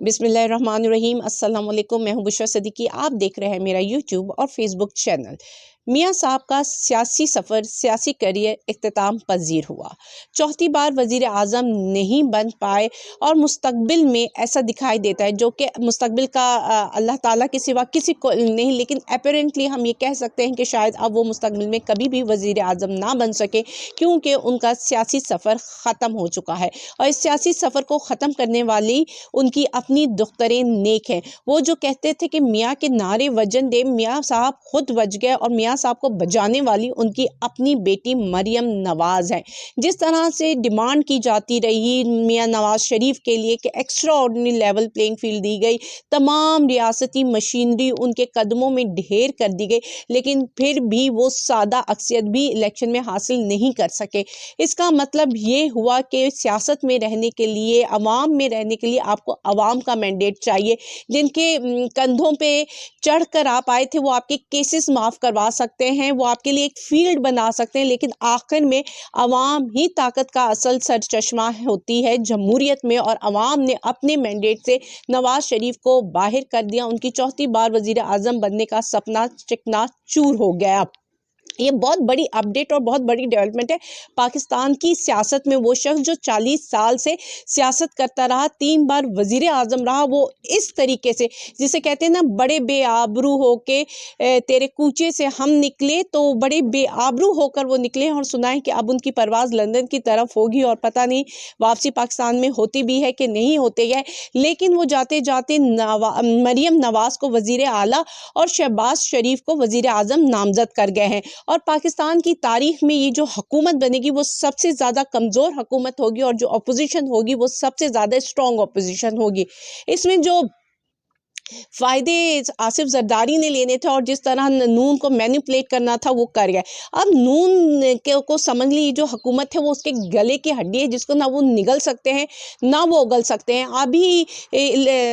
बिस्मिल्लाहिर्रहमानिर्रहीम। अस्सलाम वालेकुम। मैं हूं बुशरा सिद्दीकी। आप देख रहे हैं मेरा यूट्यूब और फेसबुक चैनल। मियां साहब का सियासी सफ़र, सियासी करियर इख्तिताम पजीर हुआ। चौथी बार वज़ीर आज़म नहीं बन पाए और मुस्तकबिल में ऐसा दिखाई देता है, जो कि मुस्तकबिल का अल्लाह ताला के सिवा किसी को नहीं, लेकिन अपरेंटली हम ये कह सकते हैं कि शायद अब वो मुस्तकबिल में कभी भी वज़ीर आज़म ना बन सके, क्योंकि उनका सियासी सफ़र ख़त्म हो चुका है। और इस सियासी सफ़र को ख़त्म करने वाली उनकी अपनी दुख्तरे नेक हैं। वो जो कहते थे कि मियाँ के नारे वजन दे, मियाँ साहब खुद बज गए और मियाँ साहब को बजाने वाली उनकी अपनी बेटी मरियम नवाज़ है। जिस तरह से डिमांड की जाती रही मियाँ नवाज शरीफ के लिए कि extraordinary level playing field दी गई, तमाम रियासती मशीनरी उनके कदमों में ढेर कर दी गई, लेकिन फिर भी वो सादा अक्सियत भी इलेक्शन में हासिल नहीं कर सके। इसका मतलब ये हुआ कि सियासत में रहने के लिए, अवाम में रहने के लिए आपको अवाम का मैंडेट चाहिए। जिनके कंधों पे चढ़ कर आप आए थे, वो आपके केसेस माफ़ करवा सकते हैं, वो आपके लिए एक फील्ड बना सकते हैं, लेकिन आखिर में अवाम ही ताकत का असल सरचश्मा होती है जमहूरियत में। और अवाम ने अपने मैंडेट से नवाज शरीफ को बाहर कर दिया। उनकी चौथी बार वज़ीर आज़म बनने का सपना चकनाचूर हो गया। ये बहुत बड़ी अपडेट और बहुत बड़ी डेवलपमेंट है पाकिस्तान की सियासत में। वो शख्स जो 40 साल से सियासत करता रहा, 3 बार वज़ीर आज़म रहा, वो इस तरीके से, जिसे कहते हैं ना, बड़े बेआबरू हो के तेरे कूचे से हम निकले, तो बड़े बेआबरू होकर वो निकले और सुनाए कि अब उनकी परवाज़ लंदन की तरफ होगी और पता नहीं वापसी पाकिस्तान में होती भी है कि नहीं होती है। लेकिन वो जाते जाते मरियम नवाज़ को वज़ीर आला और शहबाज शरीफ को वज़ीर आज़म नामज़द कर गए हैं। और पाकिस्तान की तारीख में ये जो हुकूमत बनेगी, वो सबसे ज़्यादा कमज़ोर हुकूमत होगी और जो अपोजिशन होगी वो सबसे ज़्यादा स्ट्रॉन्ग अपोजिशन होगी। इसमें जो फ़ायदे आसिफ जरदारी ने लेने थे और जिस तरह नून को मैनिपुलेट करना था, वो कर गए। अब नून को समझ ली जो हुकूमत है वो उसके गले की हड्डी है, जिसको ना वो निगल सकते हैं ना वो उगल सकते हैं। अभी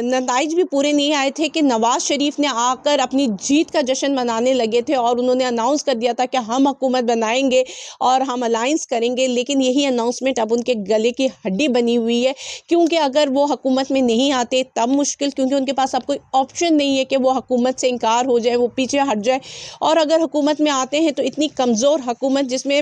नताइज भी पूरे नहीं आए थे कि नवाज शरीफ ने आकर अपनी जीत का जश्न मनाने लगे थे और उन्होंने अनाउंस कर दिया था कि हम हुकूमत बनाएंगे और हम अलायंस करेंगे, लेकिन यही अनाउंसमेंट अब उनके गले की हड्डी बनी हुई है। क्योंकि अगर वो हुकूमत में नहीं आते तब मुश्किल, क्योंकि उनके पास अब कोई ऑप्शन नहीं है कि वो हुकूमत से इनकार हो जाए, वो पीछे हट जाए। और अगर हुकूमत में आते हैं तो इतनी कमज़ोर हुकूमत, जिसमें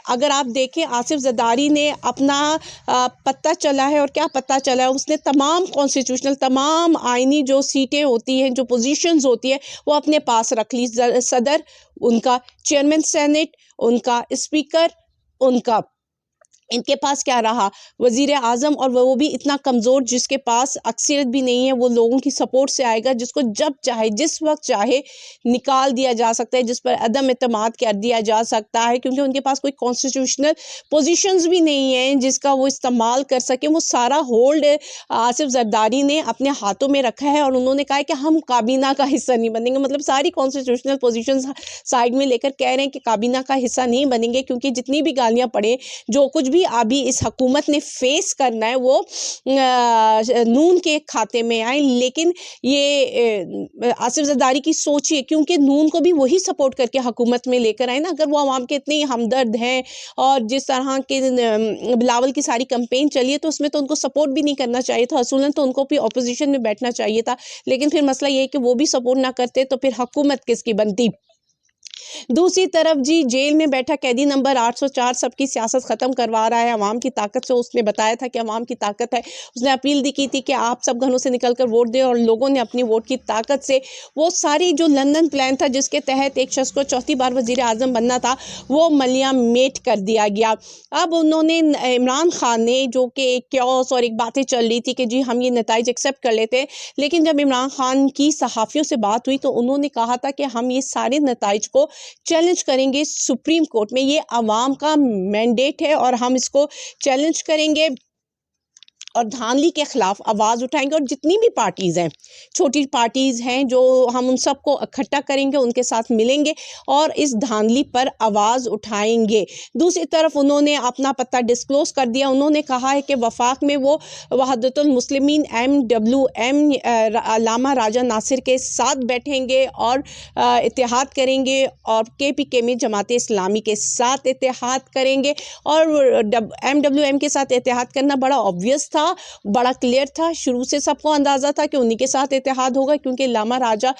अगर आप देखें आसिफ जरदारी ने अपना पत्ता चला है, और क्या पत्ता चला है, उसने तमाम कॉन्स्टिट्यूशनल, तमाम आइनी जो सीटें होती हैं, जो पोजीशंस होती है, वो अपने पास रख ली। सदर उनका, चेयरमैन सेनेट उनका, स्पीकर उनका, इनके पास क्या रहा? वज़ीर आज़म, और वो भी इतना कमज़ोर जिसके पास अक्सरियत भी नहीं है। वो लोगों की सपोर्ट से आएगा, जिसको जब चाहे जिस वक्त चाहे निकाल दिया जा सकता है, जिस पर अदम एतमाद कर दिया जा सकता है, क्योंकि उनके पास कोई कॉन्स्टिट्यूशनल पोजीशंस भी नहीं है जिसका वो इस्तेमाल कर सके। वो सारा होल्ड आसिफ जरदारी ने अपने हाथों में रखा है और उन्होंने कहा है कि हम काबीना का हिस्सा नहीं बनेंगे। मतलब सारी कॉन्स्टिट्यूशनल पोजीशंस साइड में लेकर कह रहे हैं कि काबीना का हिस्सा नहीं बनेंगे, क्योंकि जितनी भी गालियाँ पड़े, जो कुछ भी अभी इस हुकूमत ने फेस करना है, वो नून के खाते में आए। लेकिन ये आसिफ जरदारी की सोच है, क्योंकि नून को भी वही सपोर्ट करके हुकूमत में लेकर आए ना। अगर वो आवाम के इतने हमदर्द हैं और जिस तरह के बिलावल की सारी कैंपेन चली है, तो उसमें तो उनको सपोर्ट भी नहीं करना चाहिए था। असूलन तो उनको भी अपोजिशन में बैठना चाहिए था। लेकिन फिर मसला ये है कि वो भी सपोर्ट ना करते तो फिर हुकूमत किसकी बनती। दूसरी तरफ जी, जेल में बैठा कैदी नंबर 804 सबकी सियासत ख़त्म करवा रहा है अवाम की ताकत से। उसने बताया था कि अवाम की ताकत है। उसने अपील भी की थी कि आप सब घरों से निकल कर वोट दें, और लोगों ने अपनी वोट की ताकत से वो सारी जो लंदन प्लान था, जिसके तहत एक शख्स को चौथी बार वज़ीर आज़म बनना था, वो मलिया मेट कर दिया गया। अब उन्होंने इमरान खान ने, जो कि एक क्योस और एक बातें चल रही थी कि जी हम ये नताइज एक्सेप्ट कर लेते हैं, लेकिन जब इमरान खान की सहाफ़ियों से बात हुई तो उन्होंने कहा था कि हम ये सारे नताइज को चैलेंज करेंगे सुप्रीम कोर्ट में। ये अवाम का मैंडेट है और हम इसको चैलेंज करेंगे और धांधली के खिलाफ आवाज़ उठाएंगे। और जितनी भी पार्टीज़ हैं, छोटी पार्टीज़ हैं, जो हम उन सबको इकट्ठा करेंगे, उनके साथ मिलेंगे और इस धांधली पर आवाज़ उठाएंगे। दूसरी तरफ उन्होंने अपना पत्ता डिस्क्लोज़ कर दिया। उन्होंने कहा है कि वफाक में वो वहदतुल मुस्लिमीन MWM अल्लामा राजा नासिर के साथ बैठेंगे और इत्तेहाद करेंगे, और KPK में जमात इस्लामी के साथ इत्तेहाद करेंगे। और MWM के साथ इत्तेहाद करना बड़ा ऑब्वियस था, सा बड़ा क्लियर था, शुरू से सबको अंदाज़ा था कि उन्हीं के साथ इत्तेहाद होगा, क्योंकि लामा राजा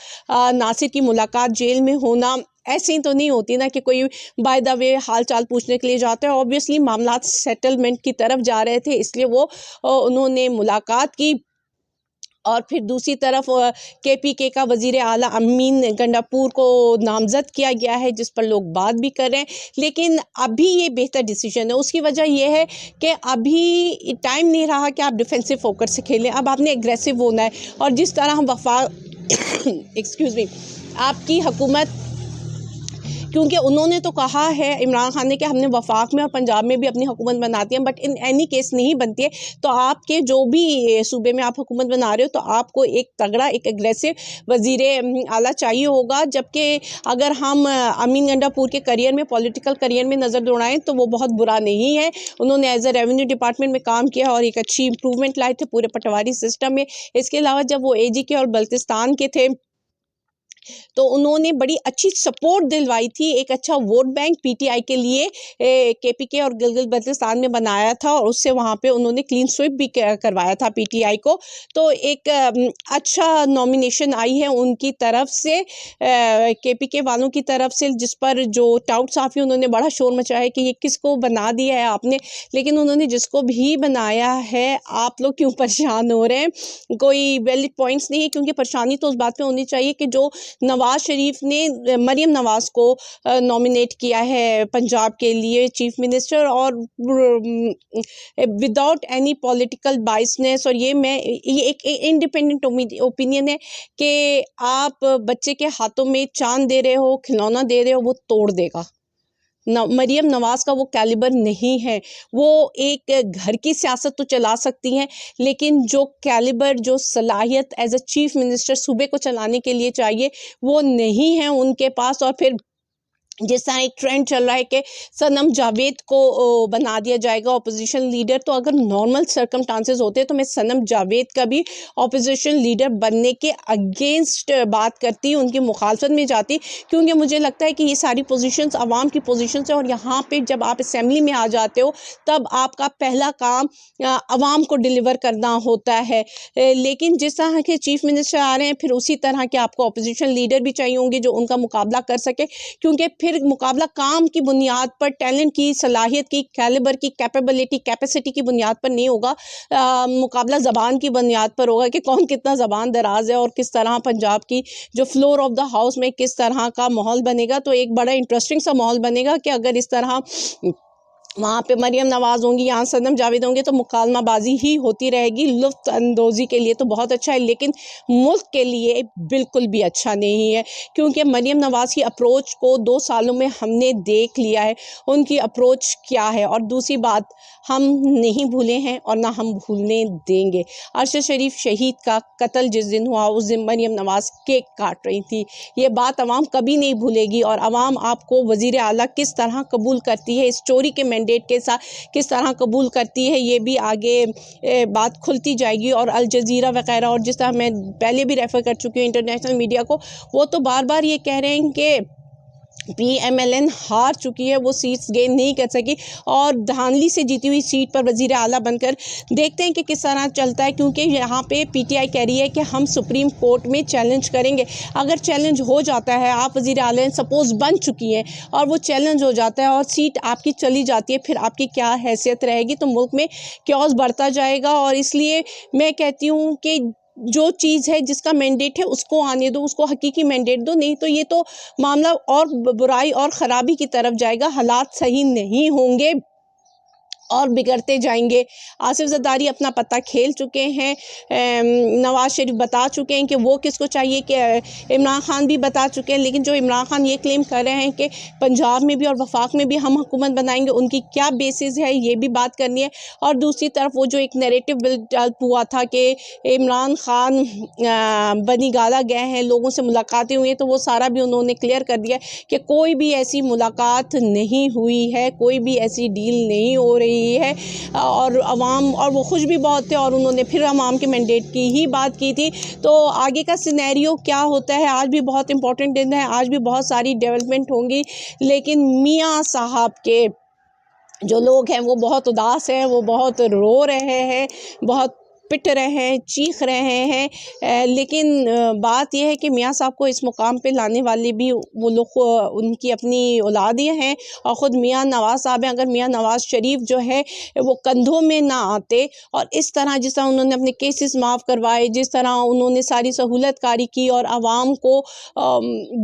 नासिर की मुलाकात जेल में होना ऐसे ही तो नहीं होती ना कि कोई बाय द वे हाल चाल पूछने के लिए जाता है। ऑब्वियसली मामला सेटलमेंट की तरफ जा रहे थे, इसलिए वो उन्होंने मुलाकात की। और फिर दूसरी तरफ केपीके का वज़ीर आला अमीन गंडापुर को नामज़द किया गया है, जिस पर लोग बात भी कर रहे हैं। लेकिन अभी ये बेहतर डिसीजन है। उसकी वजह ये है कि अभी टाइम नहीं रहा कि आप डिफेंसिव होकर से खेलें, अब आपने एग्रेसिव होना है। और जिस तरह हम एक्सक्यूज़ मी, आपकी हुकूमत, क्योंकि उन्होंने तो कहा है इमरान खान ने कि हमने वफाक में और पंजाब में भी अपनी हुकूमत बनाती है, बट इन एनी केस नहीं बनती है। तो आपके जो भी सूबे में आप हुकूमत बना रहे हो, तो आपको एक तगड़ा, एक एग्रेसिव वज़ीर आला चाहिए होगा। जबकि अगर हम अमीन गंडापुर के करियर में, पॉलिटिकल करियर में नज़र दौड़ाएं तो वो बहुत बुरा नहीं है। उन्होंने एज ए रेवेन्यू डिपार्टमेंट में काम किया और एक अच्छी इंप्रूवमेंट लाए थे पूरे पटवारी सिस्टम में। इसके अलावा जब वो एजी के और बल्तिस्तान के थे, तो उन्होंने बड़ी अच्छी सपोर्ट दिलवाई थी, एक अच्छा वोट बैंक पीटीआई के लिए केपीके और गिलगित बल्तिस्तान में बनाया था, और उससे वहाँ पे उन्होंने क्लीन स्वीप भी करवाया था पीटीआई को। तो एक अच्छा नॉमिनेशन आई है उनकी तरफ से, केपीके वालों की तरफ से, जिस पर जो टाउट साफ़ी उन्होंने बड़ा शोर मचाया है कि ये किसको बना दिया है आपने। लेकिन उन्होंने जिसको भी बनाया है, आप लोग क्यों परेशान हो रहे हैं? कोई वैलिड पॉइंट्स नहीं है, क्योंकि परेशानी तो उस बात पे होनी चाहिए कि जो नवाज शरीफ ने मरियम नवाज को नॉमिनेट किया है पंजाब के लिए चीफ मिनिस्टर, और विदाउट एनी पॉलिटिकल बाइसनेस। और ये एक इंडिपेंडेंट ओपिनियन है कि आप बच्चे के हाथों में चांद दे रहे हो, खिलौना दे रहे हो, वो तोड़ देगा। मरियम नवाज का वो कैलिबर नहीं है। वो एक घर की सियासत तो चला सकती हैं, लेकिन जो कैलिबर, जो सलाहियत एज अ चीफ मिनिस्टर सूबे को चलाने के लिए चाहिए, वो नहीं है उनके पास। और फिर जिस तरह एक ट्रेंड चल रहा है कि सनम जावेद को बना दिया जाएगा अपोजिशन लीडर, तो अगर नॉर्मल सर्कमस्टांसेस होते तो मैं सनम जावेद का भी अपोजिशन लीडर बनने के अगेंस्ट बात करती, उनकी मुखालफत में जाती, क्योंकि मुझे लगता है कि ये सारी पोजीशंस अवाम की पोजीशंस है, और यहाँ पे जब आप असेंबली में आ जाते हो तब आपका पहला काम अवाम को डिलीवर करना होता है। लेकिन जिस तरह के चीफ मिनिस्टर आ रहे हैं, फिर उसी तरह के आपको अपोजिशन लीडर भी चाहिए होंगे जो उनका मुकाबला कर सके, क्योंकि फिर मुकाबला काम की बुनियाद पर, टैलेंट की, सलाहियत की, कैलिबर की, कैपेबिलिटी, कैपेसिटी की बुनियाद पर नहीं होगा। मुकाबला ज़बान की बुनियाद पर होगा कि कौन कितना ज़बान दराज है, और किस तरह पंजाब की जो फ्लोर ऑफ द हाउस में किस तरह का माहौल बनेगा। तो एक बड़ा इंटरेस्टिंग सा माहौल बनेगा कि अगर इस तरह वहाँ पे मरियम नवाज़ होंगी, यहाँ सनम जावेद होंगे, तो मुकालमाबाजी ही होती रहेगी। लुत्फ़ अंदोज़ी के लिए तो बहुत अच्छा है, लेकिन मुल्क के लिए बिल्कुल भी अच्छा नहीं है, क्योंकि मरियम नवाज़ की अप्रोच को 2 सालों में हमने देख लिया है, उनकी अप्रोच क्या है। और दूसरी बात, हम नहीं भूले हैं और ना हम भूलने देंगे। अरशद शरीफ शहीद का कत्ल जिस दिन हुआ, उस दिन मरियम नवाज़ केक काट रही थी। ये बात अवाम कभी नहीं भूलेगी, और अवाम आपको वज़ीर आला किस तरह कबूल करती है, इस चोरी के मैंडेट के साथ किस तरह कबूल करती है, ये भी आगे बात खुलती जाएगी। और अल जज़ीरा वगैरह, और जिस तरह मैं पहले भी रेफ़र कर चुकी हूँ इंटरनेशनल मीडिया को, वो तो बार बार ये कह रहे हैं कि PMLN हार चुकी है, वो सीट्स गेन नहीं कर सकी, और धांधली से जीती हुई सीट पर वज़ीर आला बनकर देखते हैं कि किस तरह चलता है। क्योंकि यहाँ पे PTI कह रही है कि हम सुप्रीम कोर्ट में चैलेंज करेंगे। अगर चैलेंज हो जाता है, आप वज़ीर आला सपोज़ बन चुकी हैं और वो चैलेंज हो जाता है और सीट आपकी चली जाती है, फिर आपकी क्या हैसियत रहेगी? तो मुल्क में क्योस बढ़ता जाएगा। और इसलिए मैं कहती हूँ कि जो चीज़ है, जिसका मैंडेट है, उसको आने दो, उसको हकीकी मैंडेट दो, नहीं तो ये तो मामला और बुराई और ख़राबी की तरफ जाएगा। हालात सही नहीं होंगे और बिगड़ते जाएंगे। आसिफ ज़रदारी अपना पत्ता खेल चुके हैं, नवाज़ शरीफ बता चुके हैं कि वो किसको चाहिए, कि इमरान खान भी बता चुके हैं। लेकिन जो इमरान खान ये क्लेम कर रहे हैं कि पंजाब में भी और वफाक में भी हम हुकूमत बनाएंगे, उनकी क्या बेसिस है, ये भी बात करनी है। और दूसरी तरफ वो जो एक नैरेटिव बिल्ड हुआ था कि इमरान खान बनी गाला गए हैं, लोगों से मुलाकातें हुई हैं, तो वो सारा भी उन्होंने क्लियर कर दिया कि कोई भी ऐसी मुलाकात नहीं हुई है, कोई भी ऐसी डील नहीं हो रही है। और अवाम, और वो खुश भी बहुत थे, और उन्होंने फिर अवाम के मैंडेट की ही बात की थी। तो आगे का सिनेरियो क्या होता है, आज भी बहुत इंपॉर्टेंट दिन है, आज भी बहुत सारी डेवलपमेंट होंगी, लेकिन मियाँ साहब के जो लोग हैं वो बहुत उदास हैं, वो बहुत रो रहे हैं, बहुत पिट रहे हैं, चीख रहे हैं। लेकिन बात ये है कि मियाँ साहब को इस मुकाम पे लाने वाले भी वो लोग उनकी अपनी औलादियाँ हैं और ख़ुद मियाँ नवाज़ साहब हैं। अगर मियाँ नवाज़ शरीफ जो है वो कंधों में ना आते और इस तरह जिस तरह उन्होंने अपने केसेस माफ़ करवाए, जिस तरह उन्होंने सारी सहूलतकारी की और आवाम को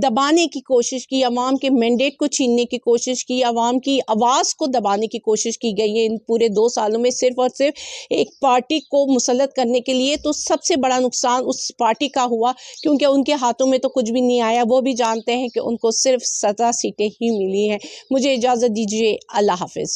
दबाने की कोशिश की, आवाम के मैंडेट को छीनने की कोशिश की, आवाम की आवाज़ को दबाने की कोशिश की गई है इन पूरे 2 सालों में सिर्फ़ और सिर्फ़ एक पार्टी को मुसल्लत करने के लिए। तो सबसे बड़ा नुकसान उस पार्टी का हुआ क्योंकि उनके हाथों में तो कुछ भी नहीं आया। वो भी जानते हैं कि उनको सिर्फ़ 17 सीटें ही मिली हैं। मुझे इजाज़त दीजिए। अल्लाह हाफ़िज़।